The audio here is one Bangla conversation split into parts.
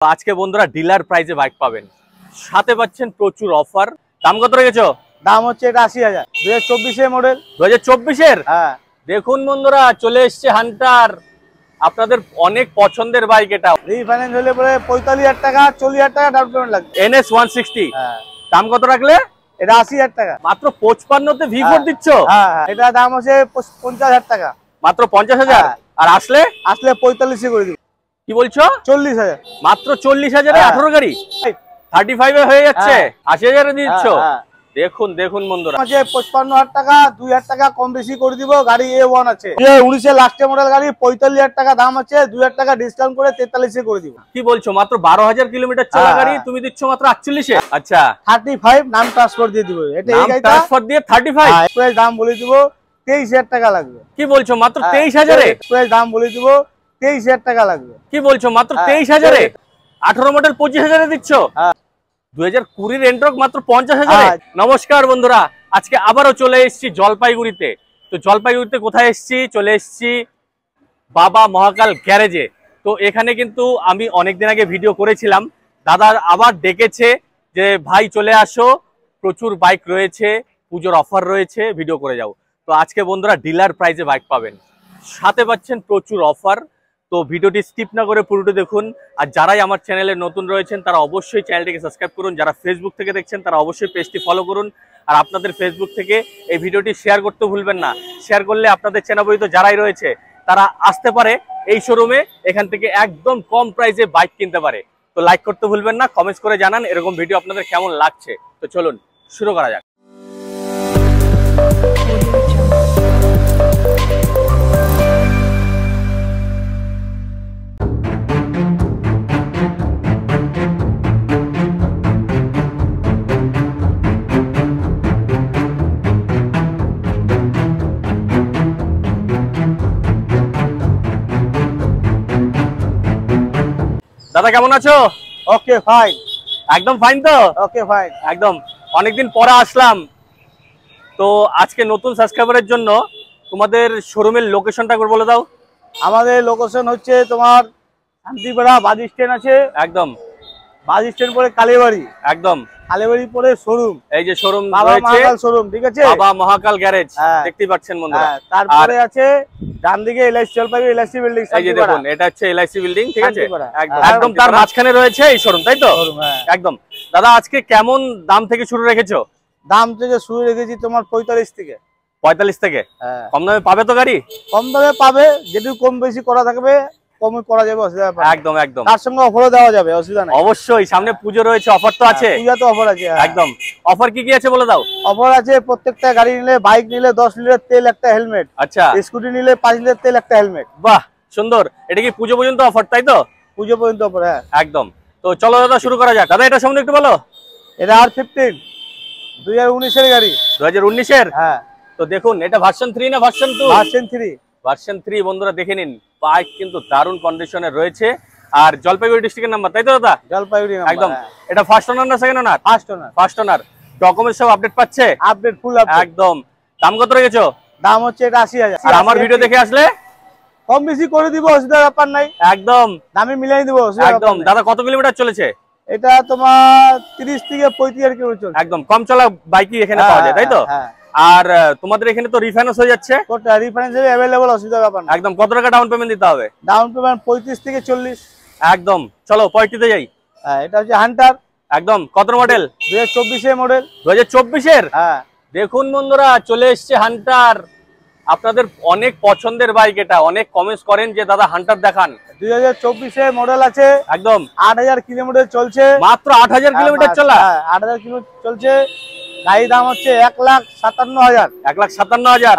আজকে বন্ধুরা ডিলার প্রাইসে বাইক পাবেন, সাথে পাচ্ছেন প্রচুর অফার। দাম কত রেখেছো? দাম হচ্ছে এটা ৮০,০০০, 2024 মডেল। 2024 হ্যাঁ, দেখুন বন্ধুরা চলে এসছে হান্টার, আপনাদের অনেক পছন্দের বাইক। এটা রিফাইন্যান্স হলে পরে ৪৫,০০০ টাকা, 40,০০০ টাকা ডাউন পেমেন্ট লাগবে। NS 160। হ্যাঁ, দাম কত রাখলে? এটা ৮০,০০০ টাকা। মাত্র 55তে V4 দিচ্ছ? হ্যাঁ, এটা দাম হচ্ছে ৫০,০০০ টাকা। মাত্র 50,000। আর আসলে ৪৫ করে দিব। কি বলছো? ৪০,০০০। মাত্র 40,000-এ 18 গাড়ি 35-এ হয়ে যাচ্ছে। 80,000-এ দিচ্ছ। দেখুন দেখুন বন্ধুরা, ৫৫,০০০ টাকা, ২,০০০ টাকা কম বেশি করে দিব। গাড়ি A1 আছে, 19 লাস্টের মডেল গাড়ি, ৪৫,০০০ টাকা দাম আছে। ২,০০০ টাকা ডিসকাউন্ট করে ৪৩,০০০ করে দিব। কি বলছো? মাত্র 12,000 কিলোমিটার চলা গাড়ি তুমি দিচ্ছ মাত্র 48-এ। আচ্ছা, 35 নাম ট্রান্সফার দিয়ে দিব। এটা এই গাড়িটা ট্রান্সফার দিয়ে 35 প্রাইস দাম বলে দিব 23,০০০ টাকা লাগবে। কি বলছো? মাত্র 23,000-এ প্রাইস দাম বলে দিব 23,০০০ টাকা লাগবে। কি বলছো? মাত্র 23,000-এ 18 মডেল 25,000-এ দিচ্ছ। 2020 এন্ট্রক মাত্র 50,000-এ। নমস্কার বন্ধুরা, আজকে আবারও চলে এসেছি জলপাইগুড়িতে। তো জলপাইগুড়িতে কোথায় এসেছি? চলে এসেছি বাবা মহাকাল গ্যারেজে। তো এখানে কিন্তু আমি অনেকদিন আগে ভিডিও করেছিলাম, দাদা আবার ডেকেছে যে ভাই চলে আসো, প্রচুর বাইক রয়েছে, পুজোর অফার রয়েছে, ভিডিও করে যাও। তো আজকে বন্ধুরা ডিলার প্রাইসে বাইক পাবেন, সাথে পাচ্ছেন প্রচুর অফার। তো ভিডিওটি স্কিপ না করে পুরোটা দেখুন। আর যারাই আমার চ্যানেলে নতুন রয়েছেন তারা অবশ্যই চ্যানেলটিকে সাবস্ক্রাইব করুন। যারা ফেসবুক থেকে দেখছেন তারা অবশ্যই পেজটি ফলো করুন। আর আপনাদের ফেসবুক থেকে এই ভিডিওটি শেয়ার করতে ভুলবেন না। শেয়ার করলে আপনাদের চেনাপরিচিত যারাই রয়েছে তারা আসতে পারে এই শোরুমে, এখান থেকে একদম কম প্রাইসে বাইক কিনতে পারে। তো লাইক করতে ভুলবেন না, কমেন্টস করে জানান এরকম ভিডিও আপনাদের কেমন লাগছে। তো চলুন শুরু করা যাক। দাদা কেমন আছো? Okay fine. একদম ফাইন তো? ওকে ফাইন একদম। অনেকদিন পরে আসলাম, তো আজকে নতুন সাবস্ক্রাইবারের জন্য তোমাদের শোরুমের লোকেশনটা একবার বলে দাও। আমাদের লোকেশন হচ্ছে তোমার শান্তিপাড়া বাস স্ট্যান্ড আছে, একদম বাস স্ট্যান্ড পরে কালীবাড়ি, একদম কালীবাড়ি পরে শোরুম, এই যে শোরুম বাবা রয়েছে মহাকাল শোরুম, ঠিক আছে? বাবা মহাকাল গ্যারেজ, দেখতেই পাচ্ছেন বন্ধুরা। তারপরে আছে ডান দিকে এলআইসি জলপাইগুড়ি এলআইসি বিল্ডিং। এই যে দেখুন, এটা হচ্ছে এলআইসি বিল্ডিং, ঠিক আছে? একদম একদম তার মাঝখানে রয়েছে এই শোরুম, তাই তো? একদম। দাদা আজকে কেমন দাম থেকে শুরু রেখেছো? দাম থেকে শুরু রেখেছি তোমার 45 থেকে। 45 থেকে? কম দামে পাবে তো গাড়ি? কম দামে পাবে, যেটুকু কম বেশি করা থাকবে কম করা যাবে, অসুবিধা নেই। একদম একদম। তার সঙ্গে অফারও দেওয়া যাবে, অসুবিধা নেই। অবশ্যই, সামনে পুজো রয়েছে, অফার তো আছে। পূজা তো অফার আছে। একদম। অফার কি কি আছে বলে দাও। অফার আছে প্রত্যেকটা গাড়ি নিলে, বাইক নিলে 10 লিটার তেল, একটা হেলমেট। আচ্ছা। স্কুটি নিলে 5 লিটার তেল, একটা হেলমেট। বাহ সুন্দর। এটা কি পুজো পর্যন্ত অফার, তাই তো? পুজো পর্যন্ত অফার। হ্যাঁ একদম। তো চলো দাদা শুরু করা যাক। দাদা এটা সম্বন্ধে একটু বলো। এটা R15 2019 এর গাড়ি। 2019 এর? হ্যাঁ। তো দেখুন, এটা ভার্সন 3 না ভার্সন 2? ভার্সন 3। ভার্সন 3 বন্ধুরা দেখে নিন, বাইক কিন্তু দারুণ কন্ডিশনে রয়েছে। আর জলপাইগুড়ি ডিস্ট্রিক্টের নাম্বার, তাই তো দাদা? জলপাইগুড়ি নাম্বার। একদম। এটা ফার্স্ট ওনার না সেকেন্ড ওনার? First owner. ফার্স্ট ওনার। ডকুমেন্ট সব আপডেট পাচ্ছে? Update, full update. একদম। দাম কত রেখেছো? দাম হচ্ছে এটা 80,000। আর আমার ভিডিও দেখে আসলে কম বেশি করে দিব, অসুবিধার ব্যাপার নাই। একদম দামে মিলাই দিব, একদম। দাদা কত কিলোমিটার চলেছে? এটা তোমার 30 থেকে 35 কিলোমিটার চলছে। একদম কম চলা বাইকই এখানে পাওয়া যায়, তাই তো? আর তোমাদের এখানে তো রিফাইন্যান্স হয়ে যাচ্ছে? কোটা রিফাইন্যান্স अवेलेबल, অসুবিধার ব্যাপার না। একদম। কত টাকা ডাউন পেমেন্ট দিতে হবে? ডাউন পেমেন্ট 35 থেকে 40। একদম। চলো 35 তে যাই। এটা হচ্ছে হান্টার। একদম। কত মডেল? 2024 এর মডেল। 2024 এর? হ্যাঁ। দেখুন বন্ধুরা চলে এসেছে হান্টার, আপনাদের অনেক পছন্দের বাইক। এটা অনেক কমেন্টস করেন যে দাদা হান্টার দেখান। 2024 এর মডেল আছে। একদম। 8000 কিলোমিটার চলছে। মাত্র 8000 কিলোমিটার চলা? 8000 কিলোমিটার চলছে। গাড়ি দাম হচ্ছে 1,57,000। 1,57,000?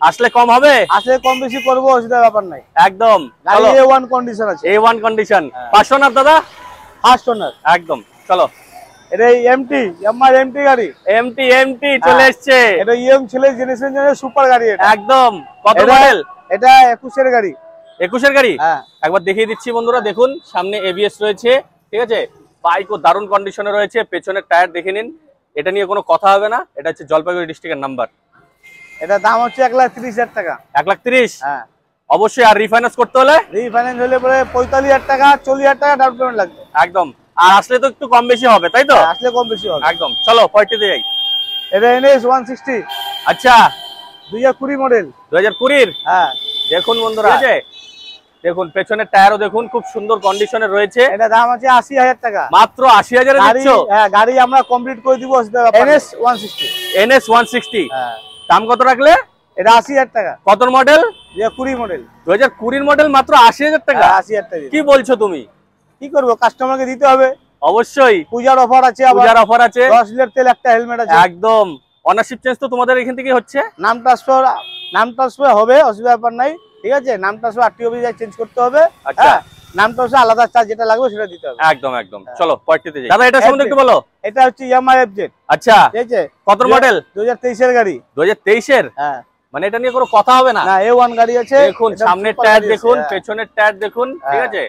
আসলে কম হবে? আসলে কম বেশি করবো, অসুবিধার ব্যাপার নাই। একদম। গাড়ি A1 কন্ডিশন আছে। A1 condition. ফার্স্ট ওনার দাদা? First owner. একদম। চলো। এটা এমটি, আমার এমটি গাড়ি। এমটি চলে এসেছে। এটা ইয়ং ছেলে জেনারেশন জন্য সুপার গাড়ি এটা। একদম। কত মডেল? এটা 21 এর গাড়ি। 21 এর গাড়ি? একবার দেখিয়ে দিচ্ছি বন্ধুরা, দেখুন সামনে ABS রয়েছে, ঠিক আছে? বাইকও দারুণ কন্ডিশনে রয়েছে, পেছনের টায়ার দেখে নিন, এটা নিয়ে কোনো কথা হবে না। এটা হচ্ছে জলপাইগুড়ি ডিস্ট্রিক্টের নাম্বার। এটা দাম হচ্ছে 1,30,000 টাকা। 1,30,000? হ্যাঁ। অবশ্যই। আর রিফাইন্যান্স করতে হলে? রিফাইন্যান্স হলে পরে 45,000 টাকা 40,000 টাকা ডাউন পেমেন্ট লাগবে। একদম। আর আসলে তো একটু কম বেশি হবে, তাই তো? আসলে কম বেশি হবে একদম। চলো পরেরটাতে যাই। এটা NS 160। আচ্ছা, 2020 মডেল। 2020-এর? হ্যাঁ। দেখুন বন্ধুরা, দেখুন পেছনের টায়ারও দেখুন খুব সুন্দর কন্ডিশনে রয়েছে। এটা দাম আছে 80,000 টাকা। মাত্র 80,000 এ দিচ্ছ? হ্যাঁ, গাড়ি আমরা কমপ্লিট করে দিব। NS 160। NS 160। হ্যাঁ। দাম কত রাখলে? এটা 80,000 টাকা। কত মডেল? 2020 মডেল। 2020 মডেল, মাত্র 80,000 টাকা? 80,000 টাকা। কি বলছো তুমি? কি করবো, কাস্টমারকে দিতে হবে। অবশ্যই। পূজার অফার আছে, পূজার অফার আছে। 10 লিটার তেল, একটা হেলমেট আছে। একদম। অনারশিপ চেঞ্জ তো তোমাদের এখান থেকে হচ্ছে? নাম ট্রান্সফার হবে, অসুবিধা ব্যাপার নাই। ঠিক আছে, নাম ট্রান্সফার আরটিও অফিসে চেঞ্জ করতে হবে। আচ্ছা। নাম ট্রান্সফার আলাদা চার্জ যেটা লাগবে সেটা দিতে হবে। একদম একদম। চলো পরেরটাতে যাই। দাদা এটা সম্বন্ধে একটু বলো। এটা হচ্ছে Yamaha FZ। আচ্ছা, ঠিক আছে। কত মডেল? 2023 এর গাড়ি। 2023-এর? হ্যাঁ। মানে এটা নিয়ে কোনো কথা হবে না? না, A1 গাড়ি আছে। দেখুন সামনের টায়ার দেখুন, পেছনের টায়ার দেখুন, ঠিক আছে।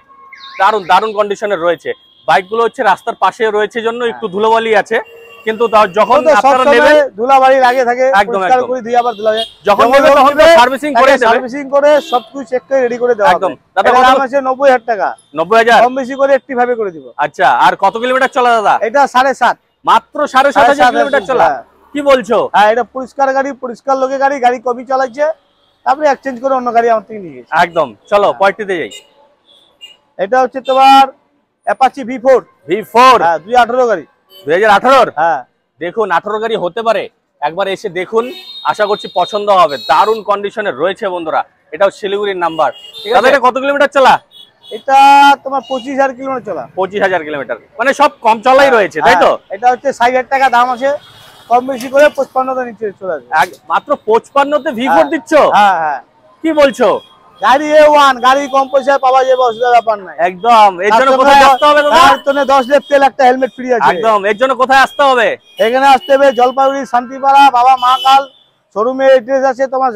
দারুন দারুন কন্ডিশনে রয়েছে। বাইকগুলো হচ্ছে রাস্তার পাশে রয়েছে জন্য একটু ধুলোবালি আছে, কিন্তু যখন আপনারা নেবেন ধুলাবালির আগে থাকে, পরিষ্কার করে দিয়ে আবার ধুলা যায়। যখন নেবেন তখন তো সার্ভিসিং করে দেবে। সার্ভিসিং করে সবকিছু চেক করে রেডি করে দেওয়া একদম। দাদা দাম আছে 90,000 টাকা। 90,000? কম বেশি করে একটি ভাবে করে দিব। আচ্ছা, আর কত কিলোমিটার চলা দাদা? এটা 7.5। মাত্র 7,500 কিলোমিটার চলা? কি বলছো? হ্যাঁ, এটা পরিষ্কার গাড়ি, পরিষ্কার লোকের গাড়ি। গাড়ি কমই চালাচ্ছে, তারপরে এক্সচেঞ্জ করে অন্য গাড়ি আমার থেকে নিয়ে গেছে। একদম। চলো পরেরটাতে যাই। এটা হচ্ছে তোমার অ্যাপাচি V4। V4? হ্যাঁ, 2018 গাড়ি। 2018-র? হ্যাঁ। দেখুন 18 গাড়ি হতে পারে, একবার এসে দেখুন, আশা করছি পছন্দ হবে। দারুণ কন্ডিশনে রয়েছে বন্ধুরা। এটাও শিলিগুড়ির নাম্বার। দাদা এটা কত কিলোমিটার চলা? এটা তোমার 25,000 কিলোমিটার চলা। 25,000 কিলোমিটার, মানে সব কম চলাই রয়েছে, তাই তো? এটা হচ্ছে 60,000 টাকা দাম আছে, কম বেশি করে 55তে নিচে চলে আসবে। মাত্র 55তে V4 দিচ্ছ? হ্যাঁ হ্যাঁ। কি বলছো? গাড়ি A1, গাড়ি কম পয়সায় পাওয়া যাবে, অসুবিধা ব্যাপার নাই। একদম। এর জন্য কোথায় আসতে হবে দাদা? এর জন্য 10 লিটার তেল, একটা হেলমেট ফ্রি আছে। একদম। এর জন্য কোথায় আসতে হবে? এখানে আসতে হবে জলপাইগুড়ি শান্তিপাড়া বাবা মা কাল শোরুমের অ্যাড্রেস আছে তোমার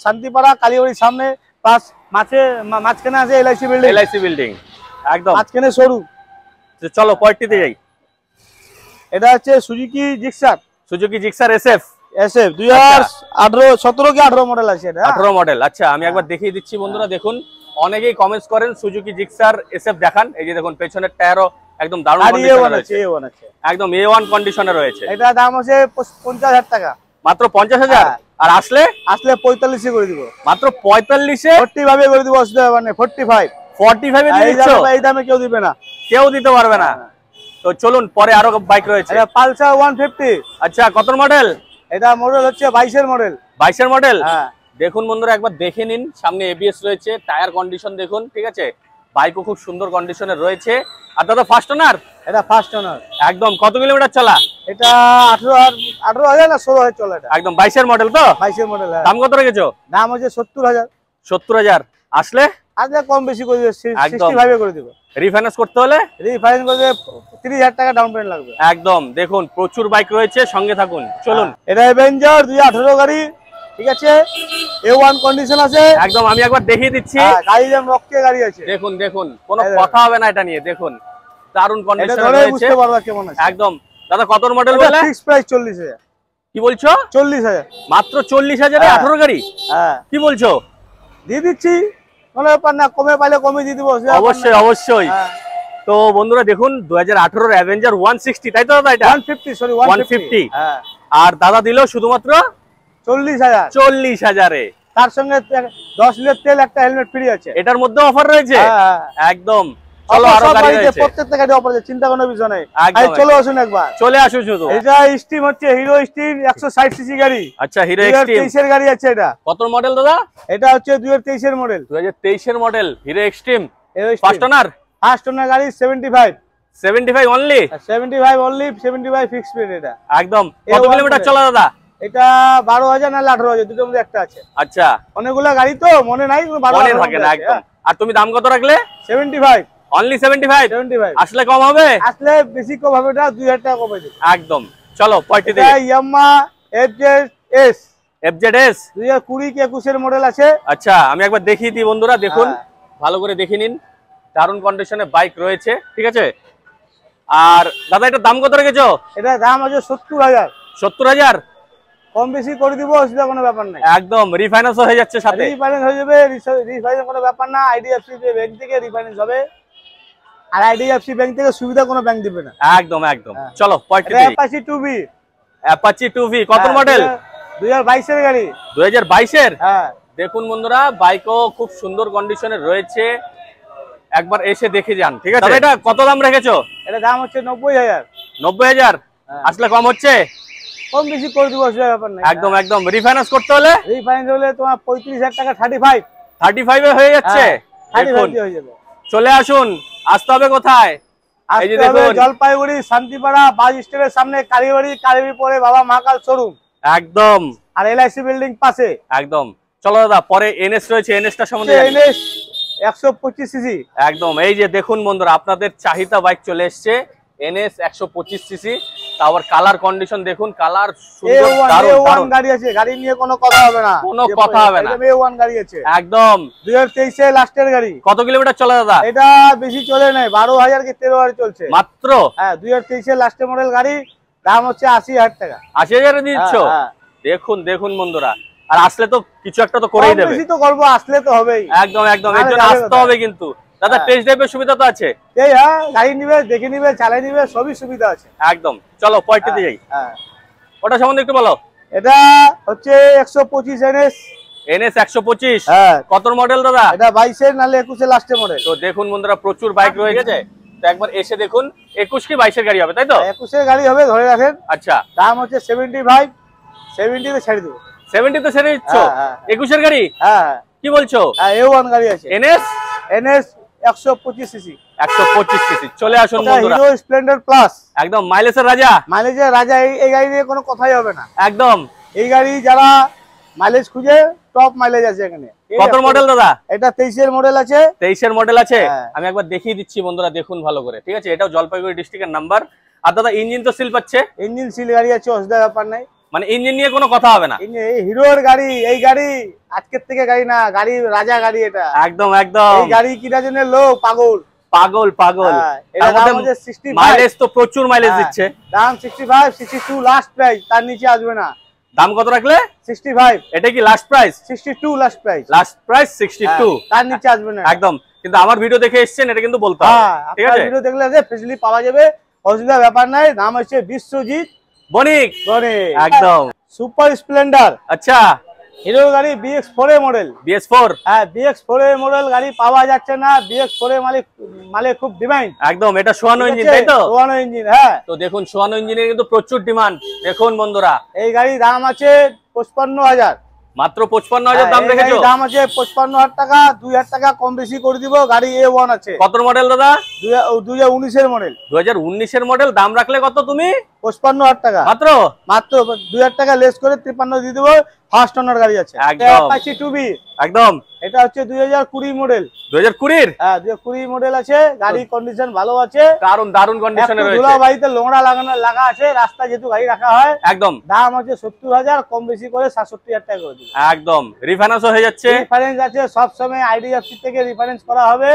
শান্তিপাড়া কালীবাড়ির সামনে, প্লাস মাঝখানে আছে LIC বিল্ডিং। LIC বিল্ডিং, একদম মাঝখানে শোরুম। চলো পরেরটাতে যাই। এটা হচ্ছে Suzuki Gixxer. Suzuki Gixxer SF 2018 17 কি 18 মডেল আছে এটা। 18 মডেল। আচ্ছা, আমি একবার দেখিয়ে দিচ্ছি বন্ধুরা। দেখুন অনেকেই কমেন্টস করেন সুজুকি জিক্সার SF দেখান। এই যে দেখুন পেছনের টায়ারও একদম দারুণ কন্ডিশনে রয়েছে। একদম A1 কন্ডিশনে রয়েছে। এটা দাম আছে 50,000 টাকা। মাত্র 50,000? আর আসলে? আসলে 45 করে দিব। মাত্র 45-এ? 40 ভাবে করে দিব, অসুবিধা হবে না। 45 এ দিচ্ছ? এই দামে কেউ দিবে না, কেউ দিতে পারবে না। তো চলুন পরে আরো বাইক রয়েছে। এটা পালসার 150। আচ্ছা, কত মডেল? এটা মডেল হচ্ছে 22 এর মডেল। 22 এর মডেল? হ্যাঁ। দেখুন বন্ধুরা একবার দেখে নিন, সামনে ABS রয়েছে, টায়ার কন্ডিশন দেখুন, ঠিক আছে। বাইকও খুব সুন্দর কন্ডিশনে রয়েছে। আর দাদা ফার্স্ট ওনার? এটা ফার্স্ট ওনার। একদম। কত কিলোমিটার চলা? এটা 18,000 না 16,000 চলে এটা। একদম 22 এর মডেল তো? 22 এর মডেল। দাম কত রেখেছো? দাম হচ্ছে 70,000। 70,000? আসলে? আজকে কম বেশি করে দিব, 65 করে দিব। রিফাইন্যান্স করতে হলে? রিফাইন্যান্স করতে 30,000 টাকা ডাউন পেমেন্ট লাগবে। একদম। দেখুন প্রচুর বাইক রয়েছে, সঙ্গে থাকুন। চলুন। এটা অ্যাভেঞ্জার 2018 গাড়ি, ঠিক আছে। A1 কন্ডিশন আছে। একদম। আমি একবার দেখিয়ে দিচ্ছি। গাড়ি যেমন রক্কে গাড়ি আছে। দেখুন দেখুন, কোনো কথা হবে না এটা নিয়ে। দেখুন দারুণ কন্ডিশনে রয়েছে, বুঝতে পারবা কেমন আছে। একদম। দাদা কত মডেল বলে? Fix price 40,000। কি বলছো? 40,000। মাত্র 40,000 এ 18 গাড়ি? হ্যাঁ। কি বলছো? দিয়ে দিচ্ছি, কোনো ব্যাপার না, কমে পাইলে কমে দিয়ে দিব। অবশ্যই অবশ্যই। তো বন্ধুরা দেখুন 2018-এর অ্যাভেঞ্জার 160, তাই তো দাদা? এটা 150, সরি 150। হ্যাঁ। আর দাদা দিল শুধুমাত্র 40,000। 40,000-এ। তার সঙ্গে 10 লিটার তেল, একটা হেলমেট ফ্রি আছে। এটার মধ্যে অফার রয়েছে? একদম। চলো আরো গাড়ি রয়েছে, প্রত্যেকটা গাড়ি অফার আছে, চিন্তা করার বিষয় নাই। চলে আসুন একবার, চলে আসুন শুধু। এটা স্টিম হচ্ছে হিরো স্টিম 160 সিসি গাড়ি। আচ্ছা, হিরো এক্সট্রিম 2023 এর গাড়ি আছে। এটা কত মডেল দাদা? এটা হচ্ছে 2023 এর মডেল। 2023 এর model hero xtreme first owner? First owner গাড়ি 75 অনলি? 75 অনলি, 75 ফিক্স রেট এটা। একদম। কত কিলোমিটার চলা দাদা? এটা 12,000 না 18,000, দুটোর মধ্যে একটা আছে। আচ্ছা, অনেকগুলা গাড়ি তো মনে নাই, মনে থাকে না একদম। আর তুমি দাম কত রাখলে? 75 অনলি। 75 আসলে কম হবে? আসলে বেশি কম হবে না, 2,000 টাকা কমে দেব। একদম। চলো পয়টি এটা Yamaha FZS 2020 কি 21 এর মডেল আছে। আচ্ছা, আমি একবার দেখিয়ে দিই বন্ধুরা, দেখুন ভালো করে দেখে নিন। দারুণ কন্ডিশনে বাইক রয়েছে, ঠিক আছে। আর দাদা এটার দাম কত রেখেছো? এটা দাম আছে 70,000। 70,000? কম বেশি করে দিব, অসুবিধা কোনো ব্যাপার নাই। একদম রিফাইন্যান্স হয়ে যাচ্ছে, সাথে রিফাইন্যান্স হয়ে যাবে, রিফাইন্যান্স কোনো ব্যাপার না। আইডিএফসি ব্যাংক থেকে রিফাইন্যান্স হবে, আর আইডিএফসি ব্যাংক থেকে সুবিধা কোনো ব্যাংক দিবে না। একদম একদম। চলো অ্যাপাচি 2B, অ্যাপাচি 2V কত মডেল? 2022 এর গাড়ি। 2022 এর। হ্যাঁ দেখুন বন্ধুরা, বাইকও খুব সুন্দর কন্ডিশনে রয়েছে, একবার এসে দেখে যান, ঠিক আছে? এটা কত দাম রেখেছো? এটা দাম হচ্ছে 90,000। 90,000 আসলে কম হচ্ছে? কম বেশি করে দিব, অসুবিধা ব্যাপার নাই। একদম একদম। রিফাইন্যান্স করতে হলে? রিফাইন্যান্স হলে তোমার 35,000 টাকা 35 এ হয়ে যাচ্ছে। 35 হয়ে যাবে। চলে আসুন। আসতে হবে কোথায়? এই যে দেখুন, জলপাইগুড়ি শান্তিপাড়া বাস স্ট্যান্ডের সামনে কালীবাড়ি, কালীবাড়ি পরে বাবা মহাকাল শোরুম একদম। আর এলআইসি বিল্ডিং পাশে। একদম। চলো দাদা, পরে এনএস রয়েছে, এনএসটা সম্বন্ধে এনএস 125 সিসি। একদম। এই যে দেখুন বন্ধুরা, আপনাদের চাহিদা বাইক চলে এসছে, এনএস 125 সিসি। তারপর কালার কন্ডিশন দেখুন, কালার সুন্দর, দারুণ গাড়ি আছে, গাড়ি নিয়ে কোনো কথা হবে না, কোনো কথা হবে না। A1 গাড়ি আছে একদম। 2023 এর লাস্টের গাড়ি। কত কিলোমিটার চলে দাদা? এটা বেশি চলে নাই, 12,000 কি 13,000 চলছে মাত্র। হ্যাঁ, 2023 এর লাস্টের মডেল গাড়ি, দাম হচ্ছে 80,000 টাকা। 80,000 এ দিচ্ছ? দেখুন দেখুন বন্ধুরা, আর আসলে তো কিছু একটা তো করেই দেবে। বেশি তো করবো, আসলে তো হবেই। একদম একদম, এর জন্য আসতে হবে কিন্তু। দাদা টেস্ট ড্রাইভের সুবিধা তো আছে? এই হ্যাঁ, গাড়ি নিবে, দেখে নিবে, চালাই নিবে, সবই সুবিধা আছে। একদম। চলো পয়েন্টে যাই। হ্যাঁ, ওটা সম্বন্ধে একটু বলো। এটা হচ্ছে 125 এনএস। এনএস 125। হ্যাঁ। কত মডেল দাদা? এটা 22 এর নালে 21 এর লাস্টের মডেল। তো দেখুন বন্ধুরা, প্রচুর বাইক রয়ে গেছে, তো একবার এসে দেখুন। 21 কি 22 এর গাড়ি হবে, তাই তো? 21 এর গাড়ি হবে, ধরে রাখেন। আচ্ছা, দাম হচ্ছে 75, 70 তে ছেড়ে দেবো। 70 তো ছেড়ে দিচ্ছ? 21 এর গাড়ি? হ্যাঁ। কি বলছো? হ্যাঁ, A1 গাড়ি আছে। NS 125 CC. 125 সিসি। চলে আসুন বন্ধুরা। হিরো স্প্লেন্ডার প্লাস, একদম মাইলেজের রাজা। মাইলেজের রাজা। এই গাড়ি নিয়ে কোনো কথাই হবে না। একদম। এই গাড়ি যারা মাইলেজ খুঁজে, টপ মাইলেজ আছে এখানে। কত মডেল দাদা? এটা 23 এর মডেল আছে। 23 এর মডেল আছে। হ্যাঁ। আমি একবার দেখিয়ে দিচ্ছি বন্ধুরা, দেখুন ভালো করে, ঠিক আছে? এটাও জলপাইগুড়ি ডিস্ট্রিক্টের নাম্বার। আর দাদা ইঞ্জিন তো সিল পাচ্ছে? ইঞ্জিন সিল গাড়ি আছে, অসুবিধা ব্যাপার নাই। মানে ইঞ্জিন নিয়ে কোনো কথা হবে না? এই হিরোর গাড়ি, এই গাড়ি আজকের থেকে গাড়ি না, গাড়ি রাজা গাড়ি এটা। একদম একদম। এই গাড়ি কিনা জন্য লোক পাগল পাগল পাগল। এর মধ্যে 65 মাইলেজ তো প্রচুর মাইলেজ দিচ্ছে। দাম 65, 62 লাস্ট প্রাইস, তার নিচে আসবে না। দাম কত রাখলে? 65। এটা কি last price? 62 last price. Last price 62, তার নিচে আসবে না একদম। কিন্তু আমার ভিডিও দেখে এসেছেন, এটা কিন্তু বলতে হবে, ঠিক আছে? ভিডিও দেখলে যে ফেসিলিটি পাওয়া যাবে, অসুবিধা ব্যাপার নাই। নাম হচ্ছে বিশ্বজিৎ বণিক। একদম। Super Splendor. আচ্ছা, হিরো গাড়ি BX4 এর মডেল। BS4। হ্যাঁ, BX4 এর মডেল গাড়ি পাওয়া যাচ্ছে না। BX4 এর মালিক খুব ডিমান্ড। একদম। এটা সোয়ানো ইঞ্জিন, তাই তো? সোয়ানো ইঞ্জিন, হ্যাঁ। তো দেখুন, সোয়ানো ইঞ্জিনের কিন্তু প্রচুর ডিমান্ড। দেখুন বন্ধুরা, এই গাড়ির দাম আছে 55,000। মাত্র 55,000 দাম রেখেছো? দাম আছে 55,000 টাকা, 2,000 টাকা কম বেশি করে দিব। গাড়ি A1 আছে। কত মডেল দাদা? 2019 এর মডেল। 2019 এর মডেল। দাম রাখলে কত তুমি? 55,000 টাকা মাত্র। 2,000 টাকা লেস করে 53 দিয়ে দেবো। ফার্স্ট ওনার গাড়ি আছে। একদম। Apache 2B। একদম। এটা হচ্ছে 2020 মডেল। 2020 এর? হ্যাঁ, 2020 মডেল আছে। গাড়ি কন্ডিশন ভালো আছে, দারুন দারুন কন্ডিশনে রয়েছে। ধুলা বাড়িতে লোংড়া লাগা আছে, রাস্তা যেহেতু গাড়ি রাখা হয়। একদম। দাম আছে 70,000, কম বেশি করে 67,000 টাকা করে দিই। একদম। রিফাইন্যান্স হয়ে যাচ্ছে। রিফারেন্স আছে, সব সময় আইডিএফসি থেকে রিফারেন্স করা হবে।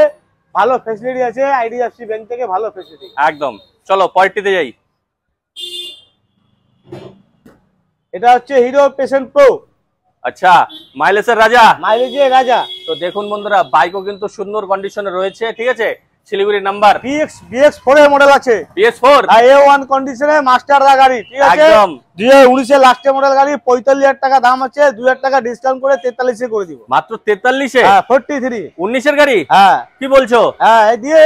ভালো ফ্যাসিলিটি আছে, আইডিএফসি ব্যাংক থেকে ভালো ফ্যাসিলিটি। একদম। চলো পরেরটিতে যাই। এটা হচ্ছে হিরো পেশেন্ট প্রো। আচ্ছা, মাইলেজের রাজা। মাইলেজের রাজা। তো দেখুন বন্ধুরা, বাইকও কিন্তু সুন্দর কন্ডিশনে রয়েছে, ঠিক আছে? শিলিগুড়ির নাম্বার। BX4 এর মডেল আছে। BS4 A1 কন্ডিশনে মাস্টার দা গাড়ি, ঠিক আছে? একদম। 2019 এর লাস্টের মডেল গাড়ি। 45,000 টাকা দাম আছে, 2,000 টাকা ডিসকাউন্ট করে 43 এ করে দিব। মাত্র 43 এ? হ্যাঁ, 43। 19 এর গাড়ি? হ্যাঁ। কি বলছো? হ্যাঁ, এই দিয়ে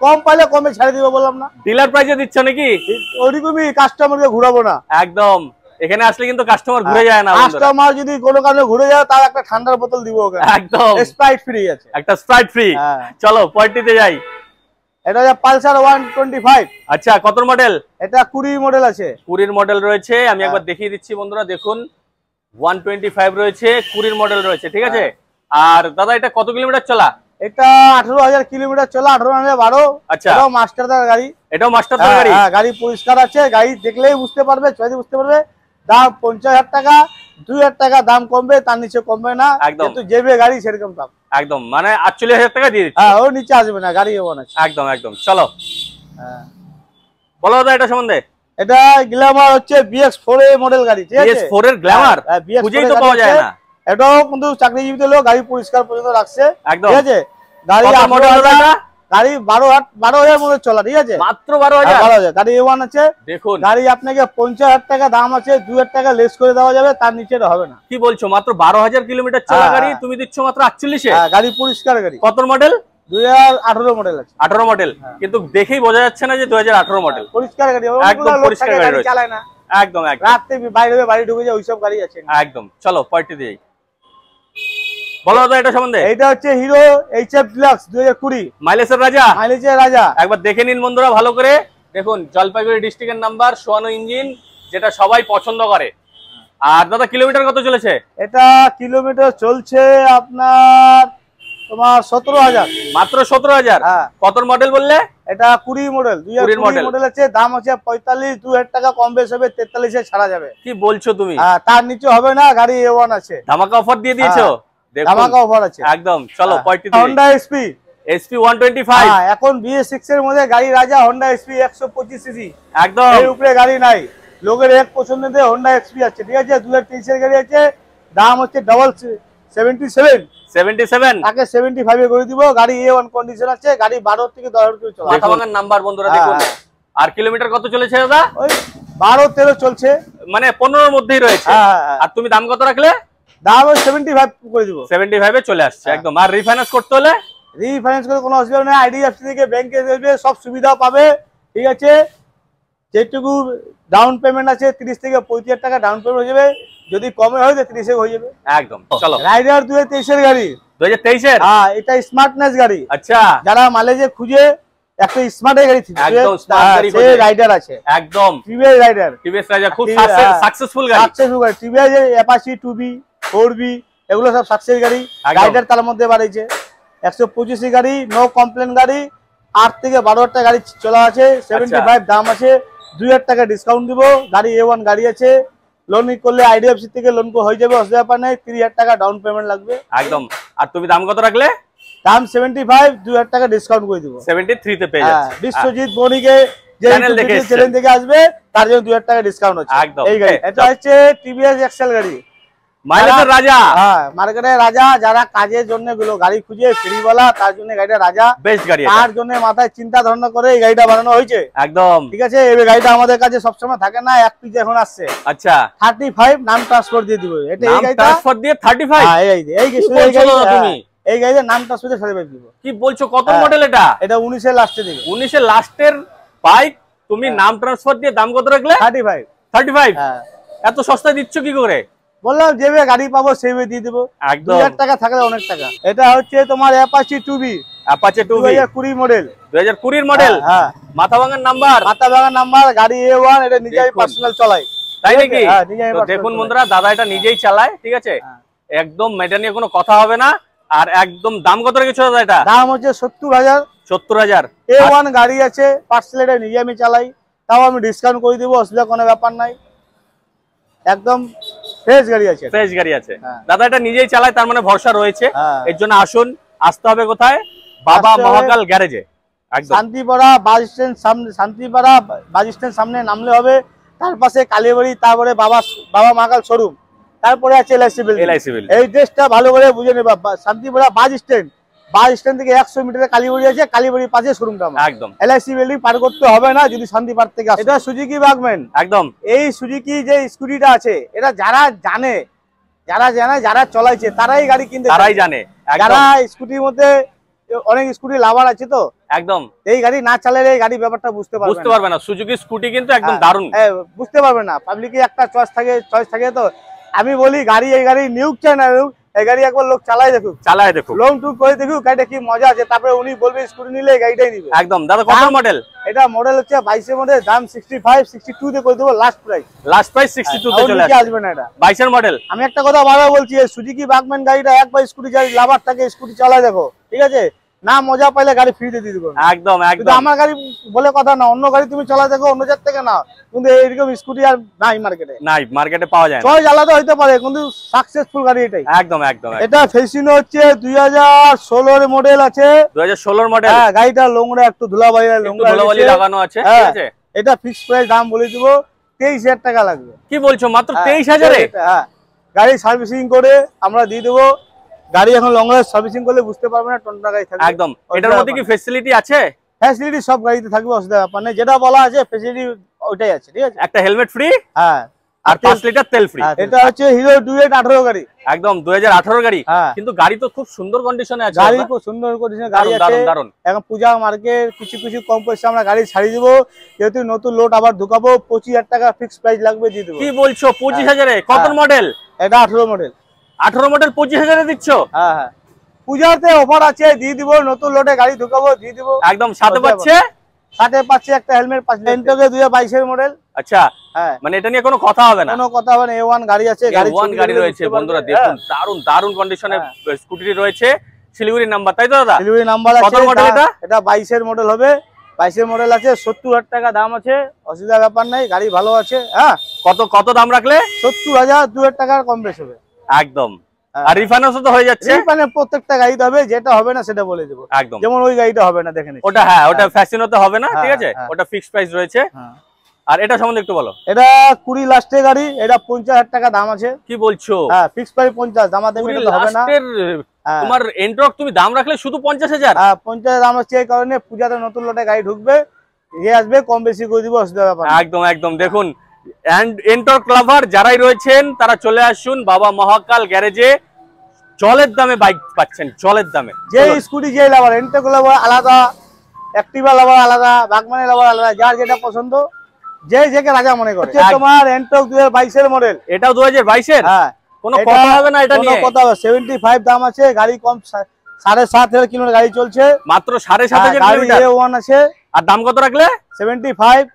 কম পাইলে কমে ছেড়ে দিব, বললাম না? ডিলার প্রাইসে দিচ্ছ নাকি? ওইরকমই, কাস্টমারকে ঘুরাবো না। একদম। এখানে আসলে কিন্তু কাস্টমার ঘুরে যায় না। কাস্টমার যদি কোনো কারণে ঘুরে যায়, তার একটা ঠান্ডার বোতল দিব ওকে। একদম। স্প্রাইট ফ্রি আছে। একটা স্প্রাইট ফ্রি। চলো পরেরটিতে যাই। এটা হচ্ছে পালসার 125। আচ্ছা, কত মডেল? এটা 20 মডেল আছে। 20 মডেল রয়েছে। আমি একবার দেখিয়ে দিচ্ছি বন্ধুরা, দেখুন 125 রয়েছে, 20 মডেল রয়েছে, ঠিক আছে? আর দাদা এটা কত কিলোমিটার চলা? এটা 18,000 কিলোমিটার চলা, 18,012। আচ্ছা, এটাও মাস্টারদার গাড়ি। এটাও মাস্টারদার গাড়ি? হ্যাঁ, গাড়ি পরিষ্কার আছে, গাড়ি দেখলেই বুঝতে পারবে, চয়েস বুঝতে পারবে। দাম 50,000 টাকা, 2,000 টাকা দাম কমবে, তার নিচে কমবে না। কিন্তু যেবে গাড়ি সেরকম দাম। একদম, মানে 48,000 টাকা দিয়ে দিচ্ছি। হ্যাঁ, ওর নিচে আসবে না, গাড়ি A1 আছে। একদম একদম। চলো হ্যাঁ, বলো দাদা এটা সম্বন্ধে। এটা গ্ল্যামার হচ্ছে BX4 এর মডেল গাড়ি, ঠিক আছে? BX4 এর গ্ল্যামার খুঁজেই তো পাওয়া যায় না। এটাও কিন্তু চাকরিজীবী লোক গাড়ি পরিষ্কার পর্যন্ত রাখছে, ঠিক আছে? গাড়ি মডেল গাড়ি 12,000 মধ্যে চলা, ঠিক আছে? মাত্র 12,000 গাড়ি A1 আছে। দেখুন গাড়ি আপনাকে 50,000 টাকা দাম আছে, 2,000 টাকা লেস করে দেওয়া যাবে, তার নিচে হবে না। কি বলছো? মাত্র 12,000 কিলোমিটার চলা গাড়ি তুমি দিচ্ছ মাত্র 48 এ? গাড়ি পরিষ্কার গাড়ি। কত মডেল? 2018 মডেল আছে। 18 মডেল, কিন্তু দেখেই বোঝা যাচ্ছে না যে 2018 মডেল। পরিষ্কার গাড়ি, একদম পরিষ্কার গাড়ি চালায় না, একদম একদম রাতে বাইরে বাড়ি ঢুকে যায় ওইসব গাড়ি আছে একদম। চলো পয়েন্টে দিই, বলো তো এটা সম্বন্ধে। এটা হচ্ছে হিরো HF ডিলাক্স 2020, মাইলেজের রাজা। মাইলেজের রাজা। একবার দেখে নিন বন্ধুরা ভালো করে। দেখুন জলপাইগুড়ি ডিস্ট্রিক্টের নাম্বার, সোয়ানো ইঞ্জিন, যেটা সবাই পছন্দ করে। আর দাদা কিলোমিটার কত চলেছে? এটা কিলোমিটার চলছে আপনার তোমার 17,000। মাত্র 17,000। কত মডেল বললে? এটা 20 মডেল, 2020 মডেল আছে। দাম আছে 45, 2,000 টাকা কম বেশ হবে, 43 এ ছাড়া যাবে। কি বলছো তুমি? তার নিচে হবে না, গাড়ি A1 আছে। ধামাকা অফার দিয়ে দিয়েছো? ধামাকা অফার আছে একদম। চলো Honda SP 125। এখন BS6 এর মধ্যে গাড়ি রাজা Honda SP 125 সিসি, একদম এর উপরে গাড়ি নাই। লোকের এক পছন্দের Honda SP আছে, ঠিক আছে? 2023 এর গাড়ি আছে, দাম হচ্ছে 77 তাকে 75 এ করে দিব। গাড়ি A1 কন্ডিশন আছে, গাড়ি 12 থেকে 10 কিলো চলে। মাথাভাঙার নাম্বার বন্ধুরা দেখুন। আর কিলোমিটার কত চলেছে দাদা? ওই 12-13 চলছে, মানে 15 এর মধ্যেই রয়েছে। আর তুমি দাম কত রাখলে? দাম 75 করে দিব। 75 এ চলে আসছে একদম। আর রিফাইন্যান্স করতে হলে? রিফাইন্যান্স করে কোনো অসুবিধা নেই, IDFC থেকে ব্যাংকে দেবে, সব সুবিধা পাবে, ঠিক আছে? যেটুকু ডাউন পেমেন্ট আছে 30 থেকে 35,000 টাকা ডাউন পেমেন্ট হয়ে যাবে, যদি কমে হয় তো 30 এ হয়ে যাবে একদম। চলো রাইডার 2023 এর গাড়ি। 2023 এর? এটা স্মার্টনেস গাড়ি। আচ্ছা, যারা মাইলেজে খুঁজে একটা স্মার্ট গাড়ি থাকে, একদম স্মার্ট গাড়ি সেই রাইডার আছে একদম। TVS রাইডার, TVS রাইডার খুব সাকসেসফুল গাড়ি। সাকসেসফুল গাড়ি TVS এর Apache 2B 4B এগুলো সব সাকসেস গাড়ি। রাইডার তার মধ্যে বাড়াইছে 125 গাড়ি, নো কমপ্লেন গাড়ি। 8 থেকে 12 টাকা গাড়ি চলা আছে, 75 দাম আছে, 2,000 টাকা ডিসকাউন্ট দিব। গাড়ি A1 গাড়ি আছে, লোন করলে IDFC থেকে লোন হয়ে যাবে, অসুবিধা ব্যাপার নাই। 30,000 টাকা ডাউন পেমেন্ট লাগবে একদম। আর তুমি দাম কত রাখলে? দাম 75, 2,000 টাকা ডিসকাউন্ট করে দিব। 73 তে পেয়ে যাচ্ছে। বিশ্বজিৎ বণিকে যে চ্যানেল থেকে আসবে তার জন্য 2,000 টাকা ডিসকাউন্ট আছে একদম। এই গাড়ি এটা হচ্ছে TVS এক্সেল গাড়ি, মাইলেজের রাজা। মার্কেটের রাজা, যারা কাজের জন্য গুলো গাড়ি খুঁজে ফেরিওয়ালা, তার জন্য গাড়িটা রাজা, বেস্ট গাড়ি। তার জন্য মাথায় চিন্তা ধারণা করে এই গাড়িটা বানানো হয়েছে একদম, ঠিক আছে? এই গাড়িটা আমাদের কাছে সবসময় থাকে না, এক পিস এখন আসছে। আচ্ছা 35 নাম ট্রান্সফার দিয়ে দিব। এটা এই গাড়িটা ট্রান্সফার দিয়ে 35। হ্যাঁ এই গাড়িতে নাম ট্রান্সফার দিয়ে 35 দিব। কি বলছো? কত মডেল এটা? এটা 19 এর লাস্টে দিবে। 19 এর লাস্টের বাইক তুমি নাম ট্রান্সফার দিয়ে দাম কত রাখলে? 35। হ্যাঁ, এত সস্তায় দিচ্ছ কি করে? বললাম যেভাবে গাড়ি পাবো সেইভাবে দিয়ে দেবো, 2,000 টাকা থাকলে অনেক টাকা। এটা হচ্ছে তোমার Apache 2B, Apache 2B 2020 model, 2020 model. হ্যাঁ, মাথাভাঙার নাম্বার, গাড়ি A1। এটা নিজেই পার্সোনাল চালাই। তাই নাকি? দেখুন বন্ধুরা, দাদা এটা নিজেই চালায়, ঠিক আছে? একদম এটা নিয়ে কোনো কথা হবে না। আর একদম দাম কত রেখেছো দাদা? এটা দাম হচ্ছে 70,000। A1 গাড়ি আছে, পার্সোনাল এটা নিজে আমি চালাই, তাও আমি ডিসকাউন্ট করে দিব, অসুবিধা কোনো ব্যাপার নাই। একদম ফ্রেশ গাড়ি আছে, ফ্রেশ গাড়ি আছে। দাদা এটা নিজেই চালায়, তার মানে ভরসা রয়েছে। এর জন্য আসুন, আসতে হবে কোথায়? বাবা মহাকাল গ্যারেজে, একদম শান্তিপাড়া বাস স্ট্যান্ড সামনে। শান্তিপাড়া বাস স্ট্যান্ড সামনে নামলে হবে, তার পাশে কালীবাড়ি, তারপরে বাবা মহাকাল শোরুম, তারপরে আছে LIC বিল্ডিং। এই ড্রেসটা ভালো করে বুঝে নেবা। শান্তিপাড়া বাস স্ট্যান্ড থেকে 100 মিটারে কালীবাড়ি আছে, কালীবাড়ির পাশে শোরুমটা একদম। LIC বিল্ডিং পার করতে হবে না যদি শান্তিপাড়া থেকে আসে। এটা সুজুকি বাগম্যান একদম। এই সুজুকি যে স্কুটিটা আছে, এটা যারা জানে, যারা চলাইছে তারাই গাড়ি কিনতে, তারাই জানে। যারা স্কুটির মধ্যে অনেক স্কুটি লাভার আছে তো একদম, এই গাড়ি না চালালে এই গাড়ি ব্যাপারটা বুঝতে পারবে না। সুজুকি স্কুটি কিন্তু একদম দারুণ, বুঝতে পারবে না। পাবলিকে একটা চয়েস থাকে তো। আমি বলি এই গাড়ি নিউক চাই না, এই গাড়ি একবার লোক চালায় দেখুক, লং ট্যুর করে দেখুক গাড়িটা কি মজা আছে, তারপরে উনি বলবে স্কুটি নিলে এই গাড়িটাই নিবে একদম। দাদা কত মডেল? এটা মডেল হচ্ছে 22 এর মধ্যে, দাম 65, 62 তে করে দেবো লাস্ট প্রাইস 62 তে চলে আসবে না। এটা 22 এর মডেল। আমি একটা কথা বারবার বলছি, সুজুকি বাগম্যান গাড়িটা একবার স্কুটি লাভার থাকে, স্কুটি চালায় দেখো, ঠিক আছে? না মজা পাইলে গাড়ি ফ্রিতে দিয়ে দেবো একদম। আমার গাড়ি বলে কথা না, অন্য গাড়ি তুমি চলা দেখো অন্য জায়গা থেকে না, কিন্তু এইরকম স্কুটি আর নাই মার্কেটে পাওয়া যায় না। চয়েস আলাদা হইতে পারে, কিন্তু সাকসেসফুল গাড়ি এটাই একদম। এটা ফেসিনো হচ্ছে 2016 মডেল আছে, 2016 মডেল। হ্যাঁ, গাড়িটা লোংরা একটু ধুলাবালি লাগানো আছে, ঠিক আছে? এটা ফিক্সড প্রাইস দাম বলে দিব 23,000 টাকা লাগবে। কি বলছো মাত্র 23,000-এ? হ্যাঁ, গাড়ি সার্ভিসিং করে আমরা দিয়ে দেবো। গাড়ি এখন লং রাইড সার্ভিসিং করলে বুঝতে পারবে না টনটা গাড়ি থাকবে একদম। এটার মধ্যে কি ফ্যাসিলিটি আছে? ফ্যাসিলিটি সব গাড়িতে থাকবে, অসুবিধা ব্যাপার নেই, যেটা বলা আছে ফ্যাসিলিটি ওইটাই আছে। ঠিক আছে, একটা হেলমেট ফ্রি, হ্যাঁ, আর 5 লিটার তেল ফ্রি। এটা হচ্ছে হিরো ডুয়েট 18 গাড়ি, একদম 2018 গাড়ি। হ্যাঁ, কিন্তু গাড়ি তো খুব সুন্দর কন্ডিশনে আছে, গাড়ি খুব সুন্দর কন্ডিশনে গাড়ি আছে। দারুন। এখন পূজা মার্কেট কিছু কিছু কম পয়সা আমরা গাড়ি ছাড়িয়ে দিব, যেহেতু নতুন লোড আবার ঢুকাবো। 25,000 টাকা ফিক্স প্রাইস লাগবে, দিয়ে দেবো। কি বলছো 25,000-এ? কত মডেল? এটা 18 মডেল। 18 মডেল 25,000-এ দিচ্ছ? হ্যাঁ হ্যাঁ, পূজাতে অফার আছে, দিয়ে দিব। নতুন লোডে গাড়ি ঢুকাবো, দিয়ে দিব। একদম সাথে পাচ্ছে, সাথে পাচ্ছে একটা হেলমেট, 2022-এর মডেল। আচ্ছা, হ্যাঁ, মানে এটা নিয়ে কোনো কথা হবে না? কোনো কথা হবে না। A1 গাড়ি আছে, A1 গাড়ি রয়েছে বন্ধুরা, দেখুন দারুন কন্ডিশনে স্কুটি রয়েছে। শিলিগুড়ির নাম্বার, তাই তো দাদা? শিলিগুড়ি নাম্বার আছে। কত মডেল এটা? এটা 22-এর মডেল হবে। 22-এর মডেল আছে, 70,000 টাকা দাম আছে, অসুবিধা ব্যাপার নাই, গাড়ি ভালো আছে। হ্যাঁ, কত দাম রাখলে? 70,000, 2,000 টাকার কম বেশ হবে একদম। আর রিফাইন্যান্সও তো হয়ে যাচ্ছে? মানে প্রত্যেকটা গাড়িতে হবে, যেটা হবে না সেটা বলে দেবো। একদম, যেমন ওই গাড়িটা হবে না, দেখেন ওটা। হ্যাঁ, ওটা ফ্যাশনেতে হবে না, ঠিক আছে, ওটা ফিক্সড প্রাইস রয়েছে। আর এটা সম্বন্ধে একটু বলো। এটা 20 লাস্টের গাড়ি, এটা 50,000 টাকা দাম আছে। কি বলছো? হ্যাঁ, ফিক্সড প্রাইস 50, দামাদামি এটা হবে না। তোমার এন্ট্রক তুমি দাম রাখলে শুধু 50,000? হ্যাঁ, 50 দাম আছে। এই কারণে পূজাতে নতুন লোটে গাড়ি ঢুকবে, ইয়ে আসবে, কম বেশি করে দিব, অসুবিধা ব্যাপার না। একদম একদম। দেখুন, এন্ট্রক লাভার যারাই রয়েছেন তারা চলে আসুন বাবা মহাকাল গ্যারেজে। জলের দামে বাইক পাচ্ছেন, জলের দামে। যে স্কুটি যে লাভার, এন্ট্রক লাভার আলাদা, অ্যাক্টিভা লাভার আলাদা, বাগমানি লাভার আলাদা, যার যেটা পছন্দ, যে যেকে রাজা মনে করে। তোমার এন্ট্রক 2022-এর মডেল, এটাও 2022-এর? হ্যাঁ, কোনো কথা হবে না এটা নিয়ে? কোনো কথা হবে। 75 দাম আছে, গাড়ি কম, 7,500 কিলোমিটার গাড়ি চলছে, মাত্র 7,500 কিলোমিটার। A1 আছে। আর দাম কত রাখলে? 75,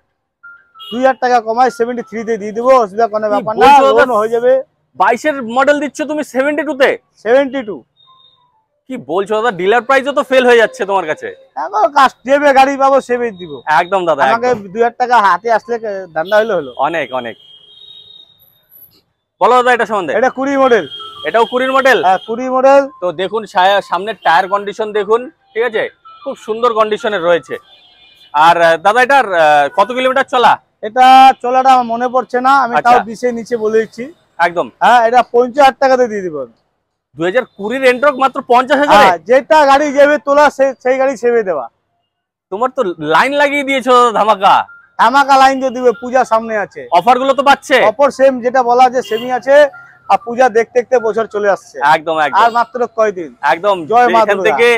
2,000 টাকা কমায় 73 তে দিয়ে দিব, অসুবিধা কোনো ব্যাপার না, লোন হয়ে যাবে। 22-এর মডেল দিচ্ছ তুমি 72-তে? 72 কি বলছো দাদা? ডিলার প্রাইসও তো ফেল হয়ে যাচ্ছে তোমার কাছে। এখন কাস্টমে গাড়ি পাবো, সেভে দিব। একদম দাদা, আমাকে 2,000 টাকা হাতে আসলে ধান্দা হলো। অনেক অনেক। বলো দাদা এটা সম্বন্ধে। এটা 20 মডেল। এটাও 20 মডেল? হ্যাঁ, 20 মডেল। তো দেখুন সামনের টায়ার কন্ডিশন দেখুন, ঠিক আছে, খুব সুন্দর কন্ডিশনে রয়েছে। আর দাদা এটার কত কিলোমিটার চলা? এটা চলাটা আমার মনে পড়ছে না, আমি তাও 20-এর নিচে বলে দিচ্ছি। একদম। হ্যাঁ, এটা 50,000 টাকাতে দিয়ে দিব। 2020-এর এন্ট্রক মাত্র 50,000-এ? যেটা গাড়ি যাবে তোলা, সেই গাড়ি সেভে দেওয়া। তোমার তো লাইন লাগিয়ে দিয়েছো ধামাকা। ধামাকা লাইন যে দিবে, পূজা সামনে আছে, অফার গুলো তো পাচ্ছে। অফার সেম যেটা বলা আছে সেমই আছে। আর পূজা দেখতে দেখতে বছর চলে আসছে। একদম একদম। আর মাত্র কয়দিন। একদম। জয় মা এখান থেকে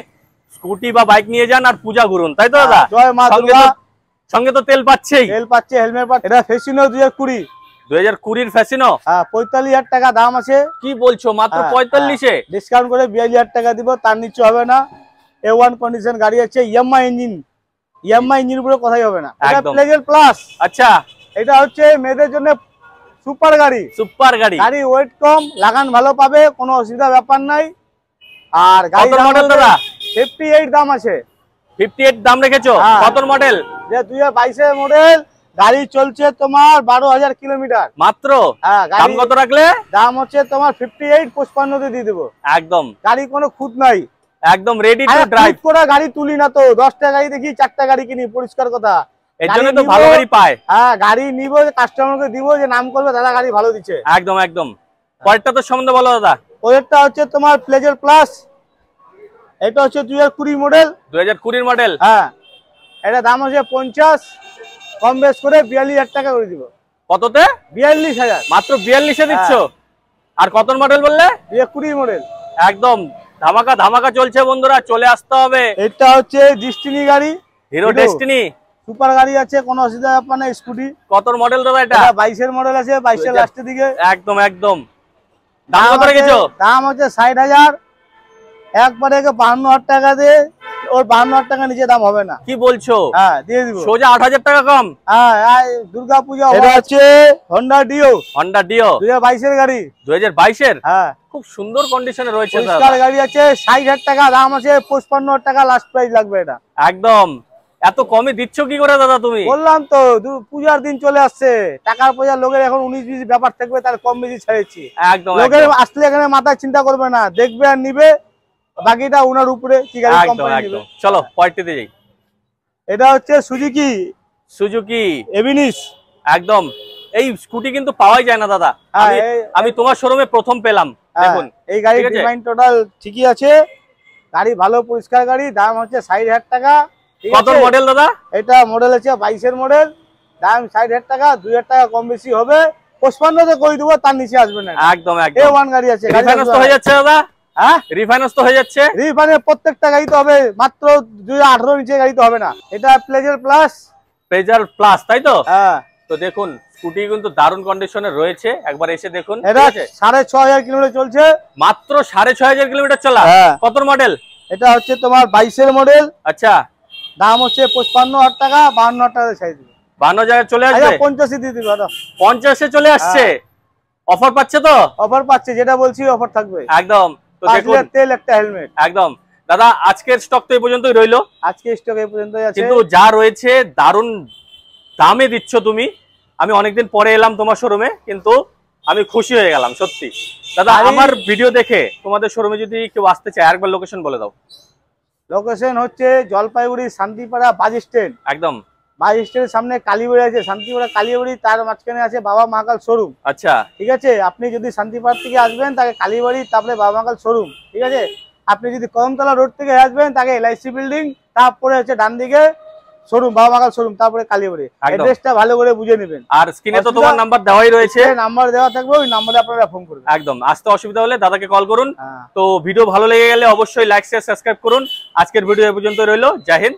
স্কুটি বা বাইক নিয়ে যান আর পূজা ঘুরুন, তাই তো দাদা? জয় মা দুর্গা। সঙ্গে তো তেল পাচ্ছেই। তেল পাচ্ছে, হেলমেট পাচ্ছে। এটা ফ্যাসিনো 2020। 2020-এর ফ্যাসিনো? হ্যাঁ, 45,000 টাকা দাম আছে। কি বলছো? মাত্র 45-এ? ডিসকাউন্ট করে 42,000 টাকা দিব, তার নিচে হবে না। A1 কন্ডিশন গাড়ি আছে, ইয়ামাহা ইঞ্জিন। ইয়ামাহা ইঞ্জিন উপরে কথাই হবে না। এটা প্লেজার প্লাস। আচ্ছা, এটা হচ্ছে মেয়েদের জন্য সুপার গাড়ি। সুপার গাড়ি। গাড়ি ওয়েট কম, লাগান ভালো পাবে, কোনো অসুবিধা ব্যাপার নাই। আর গাড়ি মডেল দাদা? 58 দাম আছে। 58 দাম রেখেছো? কত মডেল? যে 2022-এর মডেল, গাড়ি চলছে তোমার 12,000 কিলোমিটার মাত্র। হ্যাঁ, দাম কত রাখলে? দাম হচ্ছে তোমার 58, 55-তে দিয়ে দেবো। একদম। গাড়ি কোনো খুঁত নাই, একদম রেডি টু ড্রাইভ। করা গাড়ি তুলি না তো, 10টা গাড়ি দেখি 4টা গাড়ি কিনি, পরিষ্কার কথা। এর জন্য তো ভালো গাড়ি পায়। হ্যাঁ, গাড়ি নিব, কাস্টমারকে দিব, যে নাম করবে দাদা গাড়ি ভালো দিচ্ছে। একদম একদম। পরেরটা তো সম্বন্ধে বলো দাদা। ওইটা হচ্ছে তোমার প্লেজার প্লাস। এটা হচ্ছে 2020 মডেল। 2020-এর মডেল? হ্যাঁ, এটা দাম হচ্ছে 50, কম বেশ করে 42,000 টাকা করে দিব। কততে? 42,000। মাত্র 42-এ দিচ্ছ? আর কত মডেল বললে? 2020 মডেল। একদম ধামাকা ধামাকা চলছে বন্ধুরা, চলে আসতে হবে। এটা হচ্ছে ডেস্টিনি গাড়ি, হিরো ডেস্টিনি সুপার গাড়ি আছে, কোনো অসুবিধা ব্যাপার না। স্কুটি। কত মডেল দাদা এটা? 22-এর মডেল আছে, 22-এর লাস্টের দিকে। একদম একদম। দাম কত রেখেছো? দাম হচ্ছে 60,000। একবারে 52,000 টাকা দিয়ে, ওর 52,000 টাকা নিচে দাম হবে না। কি বলছো? হ্যাঁ, দিয়ে দিব। সোজা 8,000 টাকা কম। হ্যাঁ, দুর্গা পূজা। এটা হচ্ছে হন্ডা ডিও। হন্ডা ডিও 2022-এর গাড়ি। 2022-এর? হ্যাঁ, খুব সুন্দর কন্ডিশনে রয়েছে পরিষ্কার গাড়ি আছে। 60,000 টাকা দাম আছে, 55,000 টাকা লাস্ট প্রাইস লাগবে এটা। একদম। এত কমে দিচ্ছ কি করে দাদা তুমি? বললাম তো, পূজার দিন চলে আসছে, টাকার পয়সা লোকের এখন 19-20 ব্যাপার থাকবে, তার কম বেশি ছাড়েছি। একদম। লোকের আসলে এখানে মাথায় চিন্তা করবে না, দেখবে আর নিবে, বাকিটা ওনার উপরে কি গাড়ি কোম্পানি নিবে। চলো পরেরটিতে যাই। এটা হচ্ছে সুজুকি সুজুকি এভিনিস। একদম এই স্কুটি কিন্তু পাওয়াই যায় না দাদা, আমি তোমার শোরুমে প্রথম পেলাম। দেখুন এই গাড়ির ডিমান্ড টোটাল ঠিকই আছে, গাড়ি ভালো পরিষ্কার গাড়ি, দাম হচ্ছে 60,000 টাকা। কত মডেল দাদা? এটা মডেল হচ্ছে 22-এর মডেল, দাম 60,000 টাকা, 2,000 টাকা কম বেশি হবে, 55-তে করে দেবো, তার নিচে আসবে না। একদম একদম A1 গাড়ি আছে। রিফাইন্যান্স তো হয়ে যাচ্ছে দাদা? হ্যাঁ রিফাইন্যান্স তো হয়ে যাচ্ছে। রিফাইন্যান্স প্রত্যেকটা গাড়ি তো হবে, মাত্র 2018 নিচে গাড়ি তো হবে না। এটা প্লেজার প্লাস। প্লেজার প্লাস তাই তো? হ্যাঁ। তো দেখুন স্কুটি কিন্তু দারুণ কন্ডিশনে রয়েছে, একবার এসে দেখুন। এটা 6,500 কিলোমিটার চলছে, মাত্র 6,500 কিলোমিটার চলা। কত মডেল? এটা হচ্ছে তোমার 22-এর মডেল। আচ্ছা, দাম হচ্ছে 55,000 টাকা, 52,000 টাকা ছাড় দিবে। 52,000 চলে আসবে। 85 দিয়ে দিবে। 50-এ চলে আসছে। অফার পাচ্ছে তো? অফার পাচ্ছে, যেটা বলছি অফার থাকবে একদম। তো দেখুন তেল, একটা হেলমেট। একদম দাদা, আজকের স্টক তো এই পর্যন্তই রইলো। আজকে স্টক এই পর্যন্তই আছে, কিন্তু যা রয়েছে দারুণ দামে দিচ্ছ তুমি। আমি অনেকদিন পরে এলাম তোমার শোরুমে, কিন্তু আমি খুশি হয়ে গেলাম সত্যি। দাদা আমার ভিডিও দেখে তোমাদের শোরুমে যদি কেউ আসতে চায়, আরেকবার লোকেশন বলে দাও। লোকেশন হচ্ছে জলপাইগুড়ি শান্তিপাড়া বাস স্ট্যান্ড। একদম বাস স্ট্যান্ডের সামনে কালীবাড়ি আছে, শান্তিপাড়া কালীবাড়ি, তার মাঝখানে আছে বাবা মহাকাল শোরুম। আচ্ছা ঠিক আছে, আপনি যদি শান্তিপাড়া থেকে আসবেন তাকে কালীবাড়ি, তারপরে বাবা মহাকাল শোরুম। ঠিক আছে, আপনি যদি কদমতলা রোড থেকে আসবেন তাকে LIC বিল্ডিং, তারপরে হচ্ছে ডান দিকে শোরুম, বাবা মহাকাল শোরুম, তারপরে কালীবাড়ি। অ্যাড্রেসটা ভালো করে বুঝে নেবেন। আর স্ক্রিনে তো তোমার নাম্বার দেওয়াই রয়েছে, নাম্বার দেওয়া থাকবে, ওই নম্বরে আপনারা ফোন করবেন। একদম, আসতে অসুবিধা হলে দাদাকে কল করুন। তো ভিডিও ভালো লেগে গেলে অবশ্যই লাইক শেয়ার সাবস্ক্রাইব করুন। আজকের ভিডিও এই পর্যন্ত রইলো। জয় হিন্দ।